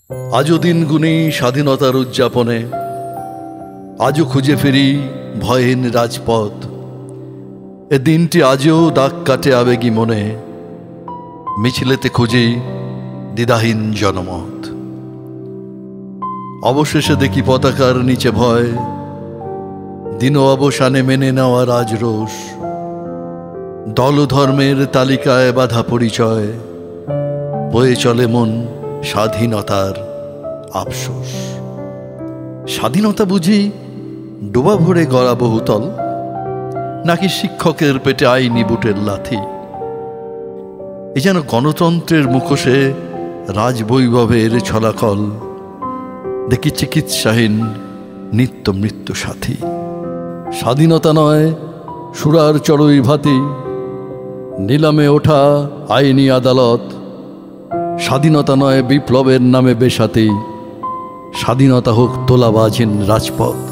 আজও দিন গুনি স্বাধীনতার উদযাপনে, আজও খুঁজে ফিরি ভয়হীন রাজপথ। এ দিনটি আজও দাগ কাটে আবেগী মনে, মিছিলেতে খুঁজি দ্বিধাহীন জনমত। অবশেষে দেখি পতাকার নিচে ভয়, দিন অবসানে মেনে নেওয়া রাজরোষ। দল ধর্মের তালিকায় বাধা পরিচয়, বয়ে চলে মন স্বাধীনতার আফসোস। স্বাধীনতা বুঝি ডোবা ভরে গড়া বহুতল, নাকি শিক্ষকের পেটে আইনি বুটের লাথি? এ যেন গণতন্ত্রের মুখোশে রাজবৈভবের ছলাকল। দেখি চিকিৎসাহীন নিত্য মৃত্যু সাথী। স্বাধীনতা নয় সুরার চড়ুই ভাতি, নিলামে ওঠা আইনি আদালত। স্বাধীনতা নয় বিপ্লবের নামে বেসাতি, স্বাধীনতা হোক তোলাবাজিন রাজপথ।